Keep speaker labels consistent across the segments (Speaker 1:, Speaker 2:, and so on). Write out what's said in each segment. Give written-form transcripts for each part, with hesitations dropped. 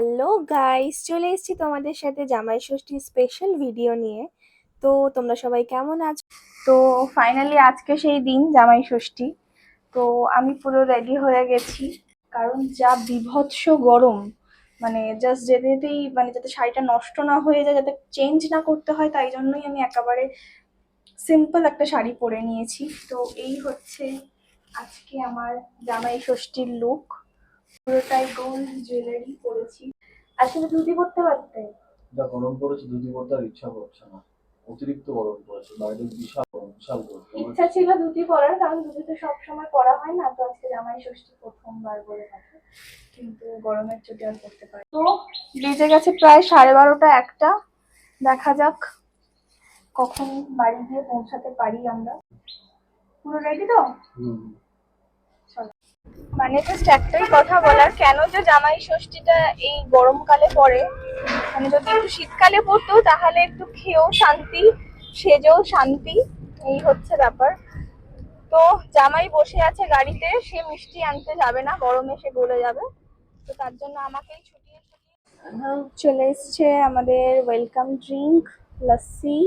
Speaker 1: Hello guys, চলে এসেছি তোমাদের সাথে জামাই ষষ্ঠী স্পেশাল ভিডিও নিয়ে। তো তোমরা সবাই কেমন আছো? তো ফাইনালি আজকে সেই দিন জামাই ষষ্ঠী। তো আমি পুরো রেডি হয়ে গেছি, কারণ যা বীভৎস গরম, মানে জাস্ট যেতে যেতেই মানে যাতে শাড়িটা নষ্ট না হয়ে যায়, যাতে চেঞ্জ না করতে হয়, তাই জন্যই আমি একেবারে সিম্পল একটা শাড়ি পরে নিয়েছি। তো এই হচ্ছে আজকে আমার জামাই ষষ্ঠীর লুক। পুরোটাই গোল্ড জুয়েলারি পরেছি। আসলে ধুতি পরতে পারতে,
Speaker 2: যা গরম পড়েছে ধুতি পরতে আর ইচ্ছা করছে না। অতিরিক্ত গরম পড়েছে, বাইরে বিশাল গরম, বিশাল গরম।
Speaker 1: ইচ্ছা ছিল ধুতি পরার, কারণ ধুতি তো সবসময় পরা হয় না। তো আজকে জামাই ষষ্ঠী প্রথমবার বলে থাকে, কিন্তু গরমের চোটে আর করতে পারি। তো বেজে গেছে প্রায় 12:30 একটা। দেখা যাক কখন বাড়ি গিয়ে পৌঁছাতে পারি আমরা। পুরো রেডি তো? চলো। মানে জাস্ট একটাই কথা বলার, কেন যে জামাই ষষ্ঠীটা এই গরমকালে পড়ে। মানে যদি একটু শীতকালে পড়তো তাহলে একটু খেয়েও শান্তি, সেজেও শান্তি। এই হচ্ছে ব্যাপার। তো জামাই বসে আছে গাড়িতে, সে মিষ্টি আনতে যাবে না, গরমে সে গলে যাবে। তো তার জন্য আমাকেই ছুটিয়ে ছুটিয়ে চলে এসছে আমাদের ওয়েলকাম ড্রিঙ্ক, লস্যি।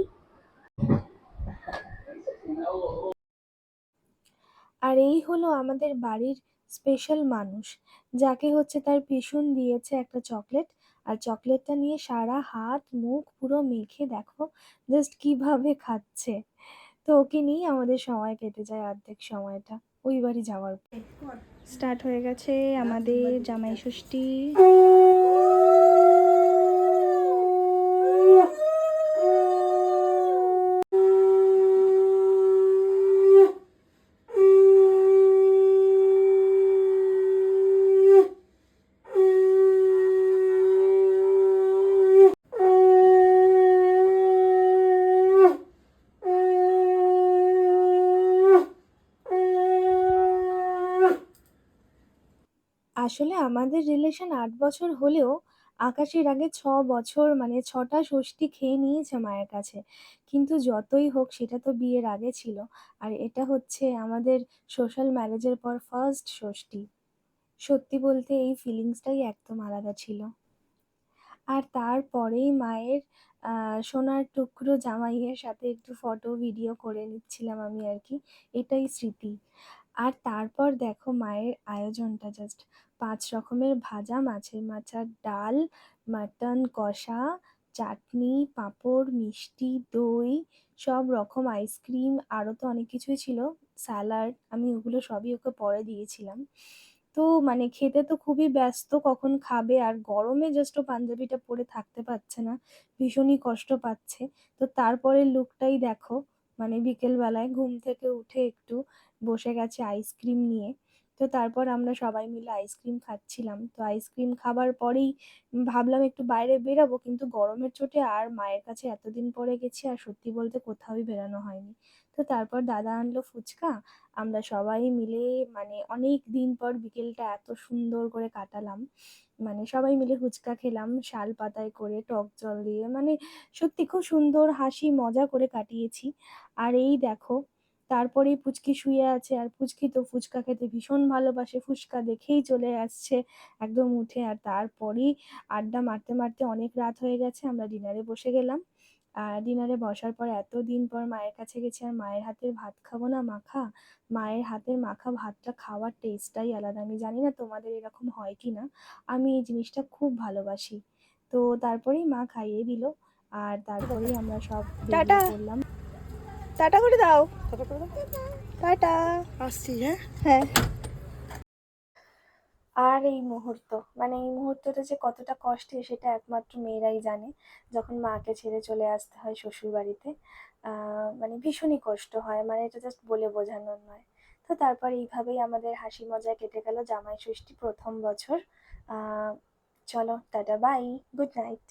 Speaker 1: আর এই হলো আমাদের বাড়ির স্পেশাল মানুষ, যাকে হচ্ছে তার পিসুন দিয়েছে একটা চকলেট। আর চকলেটটা নিয়ে সারা হাত মুখ পুরো মেখে দেখো জাস্ট কিভাবে খাচ্ছে। তো ওকে নিয়ে আমাদের সময় কেটে যায় অর্ধেক সময়টা, ওই বাড়ি যাওয়ার পর। স্টার্ট হয়ে গেছে আমাদের জামাই ষষ্ঠী। আসলে আমাদের রিলেশন 8 বছর হলেও আকাশের আগে 6 বছর, মানে 6টা ষষ্ঠী খেয়ে নিয়েছে মায়ের কাছে। কিন্তু যতই হোক সেটা তো বিয়ের আগে ছিল, আর এটা হচ্ছে আমাদের সোশ্যাল ম্যারেজের পর ফার্স্ট ষষ্ঠী। সত্যি বলতে এই ফিলিংসটাই একদম আলাদা ছিল। আর তারপরেই মায়ের সোনার টুকরো জামাইয়ের সাথে একটু ফটো ভিডিও করে নিচ্ছিলাম আমি আর কি। এটাই স্মৃতি। আর তারপর দেখো মায়ের আয়োজনটা জাস্ট 5 রকমের ভাজা, মাছের মাথার ডাল, মাটন কষা, চাটনি, পাঁপড়, মিষ্টি, দই, সব রকম আইসক্রিম, আরও তো অনেক কিছুই ছিল, স্যালাড। আমি ওগুলো সবই ওকে পরে দিয়েছিলাম। তো মানে খেতে তো খুবই ব্যস্ত, কখন খাবে, আর গরমে জাস্ট ও পাঞ্জাবিটা পরে থাকতে পারছে না, ভীষণই কষ্ট পাচ্ছে। তো তারপরে লুকটাই দেখো, মানে বিকেল বেলায় ঘুম থেকে উঠে একটু বসে গেছে আইসক্রিম নিয়ে। তো তারপর আমরা সবাই মিলে আইসক্রিম খাচ্ছিলাম। তো আইসক্রিম খাবার পরেই ভাবলাম একটু বাইরে বেরাবো, কিন্তু গরমের চোটে আর মায়ের কাছে এতদিন পরে গেছি আর সত্যি বলতে কোথাওই বেরানো হয়নি। তো তারপর দাদা আনলো ফুচকা। আমরা সবাই মিলে মানে অনেক দিন পর বিকেলটা এত সুন্দর করে কাটালাম। মানে সবাই মিলে ফুচকা খেলাম শাল পাতায় করে টক জল দিয়ে, মানে সত্যি খুব সুন্দর হাসি মজা করে কাটিয়েছি। আর এই দেখো, তারপরেই পুচকি শুয়ে আছে, আর পুচকি তো ফুচকা খেতে ভীষণ ভালোবাসে, ফুচকা দেখেই চলে আসছে একদম উঠে। আর তারপরেই আড্ডা মারতে মারতে অনেক রাত হয়ে গেছে, আমরা ডিনারে বসে গেলাম। আর ডিনারে বসার পর এতদিন পর মায়ের কাছে গেছি, আর মায়ের হাতের ভাত খাবো না মাখা। মায়ের হাতের মাখা ভাতটা খাওয়ার টেস্টটাই আলাদা। আমি জানি না তোমাদের এরকম হয় কি না, আমি এই জিনিসটা খুব ভালোবাসি। তো তারপরেই মা খাইয়ে দিল, আর তারপরেই আমরা সব বেরিয়ে পড়লাম। টাটা করে দাও। টাটা। আসছি। হ্যাঁ হ্যাঁ। আর এই মুহূর্ত, মানে এই মুহূর্তটা যে কতটা কষ্টের সেটা একমাত্র মেয়েরাই জানে, যখন মাকে ছেড়ে চলে আসতে হয় শ্বশুর বাড়িতে। মানে ভীষণই কষ্ট হয়, মানে এটা জাস্ট বলে বোঝানোর নয়। তো তারপর এইভাবেই আমাদের হাসি মজায় কেটে গেল জামাই ষষ্ঠী প্রথম বছর। চলো টাটা, বাই, গুড নাইট।